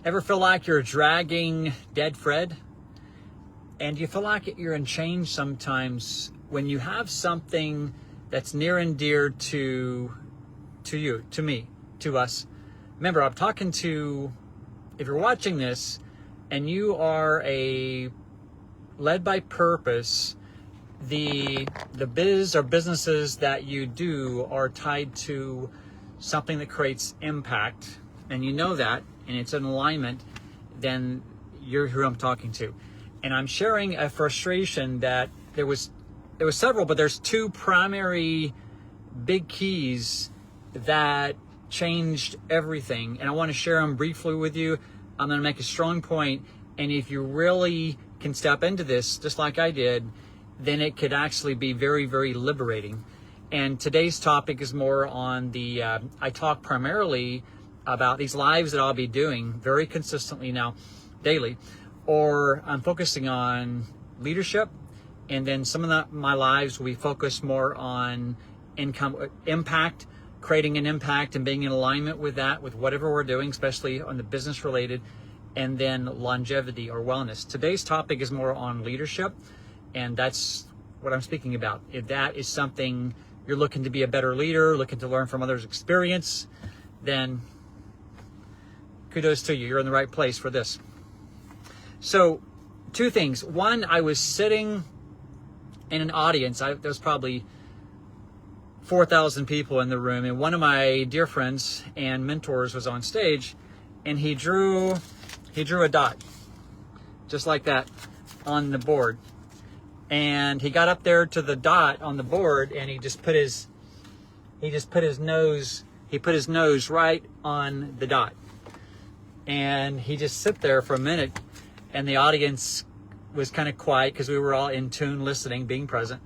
Ever feel like you're dragging dead Fred? And you feel like you're in change sometimes when you have something that's near and dear to you, to me, to us. Remember, I'm talking to, if you're watching this and you are led by purpose, the biz or businesses that you do are tied to something that creates impact, and you know that, and it's in alignment, then you're who I'm talking to. And I'm sharing a frustration that there was several, but there's two primary big keys that changed everything. And I want to share them briefly with you. I'm going to make a strong point. And if you really can step into this, just like I did, then it could actually be very, very liberating. And today's topic is more on the, I talk primarily about these lives that I'll be doing very consistently now, daily, or I'm focusing on leadership. And then some of my lives, we focus more on impact, creating an impact and being in alignment with that, with whatever we're doing, especially on the business related, and then longevity or wellness. Today's topic is more on leadership, and that's what I'm speaking about. If that is something you're looking to be a better leader, looking to learn from others' experience, then kudos to you. You're in the right place for this. So, two things. One, I was sitting in an audience. There was probably 4,000 people in the room, and one of my dear friends and mentors was on stage, and he drew a dot, just like that, on the board. And he got up there to the dot on the board, and he put his nose right on the dot. And he just sit there for a minute, and the audience was kind of quiet because we were all in tune, listening, being present.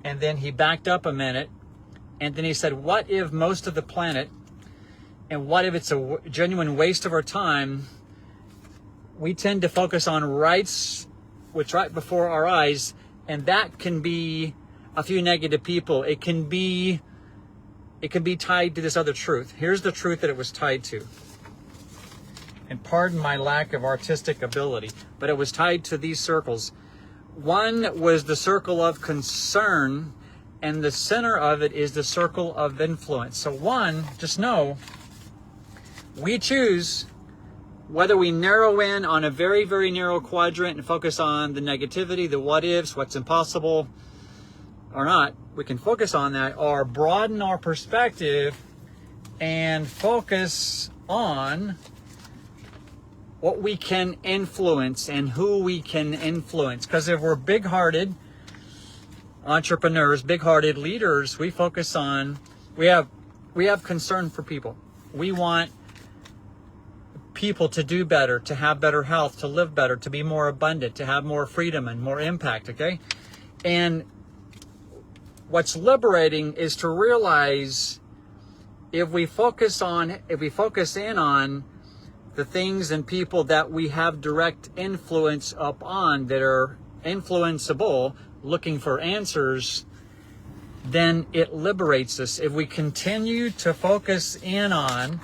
And then he backed up a minute, and then he said, what if most of the planet, and what if it's a genuine waste of our time, we tend to focus on rights, which right before our eyes, and that can be a few negative people. It can be tied to this other truth. Here's the truth that it was tied to. And pardon my lack of artistic ability, but it was tied to these circles. One was the circle of concern, and the center of it is the circle of influence. So one, just know, we choose whether we narrow in on a very, very narrow quadrant and focus on the negativity, the what ifs, what's impossible or not. We can focus on that, or broaden our perspective and focus on what we can influence and who we can influence. Because if we're big-hearted entrepreneurs, big-hearted leaders, we focus on, we have concern for people. We want people to do better, to have better health, to live better, to be more abundant, to have more freedom and more impact, okay? And what's liberating is to realize if we focus in on the things and people that we have direct influence upon, that are influenceable, looking for answers, then it liberates us. If we continue to focus in on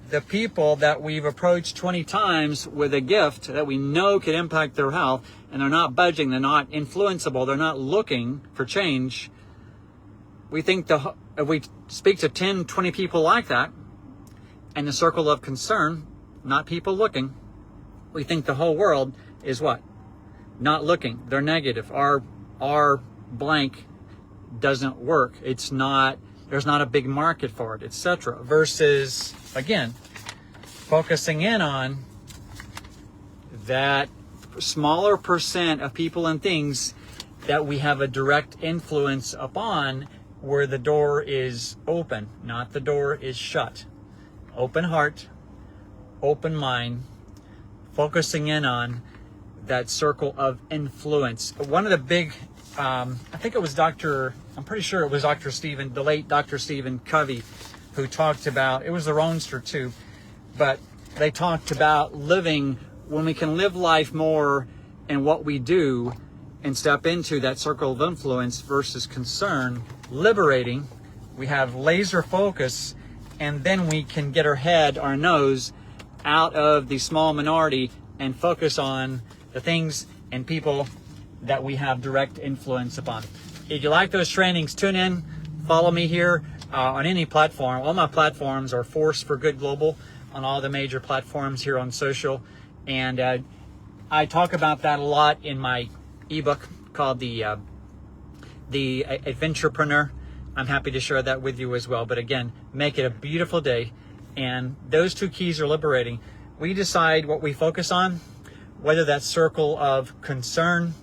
the people that we've approached 20 times with a gift that we know could impact their health, and they're not budging, they're not influenceable, they're not looking for change, we think if we speak to 10, 20 people like that, and the circle of concern, not people looking, we think the whole world is what? Not looking. They're negative. Our blank doesn't work. It's not, there's not a big market for it, etc. Versus, again, focusing in on that smaller percent of people and things that we have a direct influence upon, where the door is open, not the door is shut. Open heart, open mind, focusing in on that circle of influence. One of the big, I think it was I'm pretty sure it was the late Dr. Stephen Covey, who talked about, it was the Roadster too, but they talked about living, when we can live life more in what we do and step into that circle of influence versus concern, liberating, we have laser focus, and then we can get our head, our nose, out of the small minority and focus on the things and people that we have direct influence upon. If you like those trainings, tune in, follow me here on any platform. All my platforms are Force for Good Global on all the major platforms here on social. And I talk about that a lot in my ebook called the Adventurepreneur. I'm happy to share that with you as well. But again, make it a beautiful day. And those two keys are liberating. We decide what we focus on, whether that circle of concern,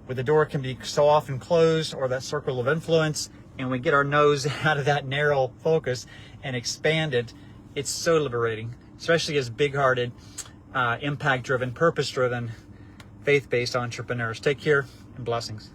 where the door can be so often closed, or that circle of influence, and we get our nose out of that narrow focus and expand it. It's so liberating, especially as big-hearted, impact-driven, purpose-driven, faith-based entrepreneurs. Take care and blessings.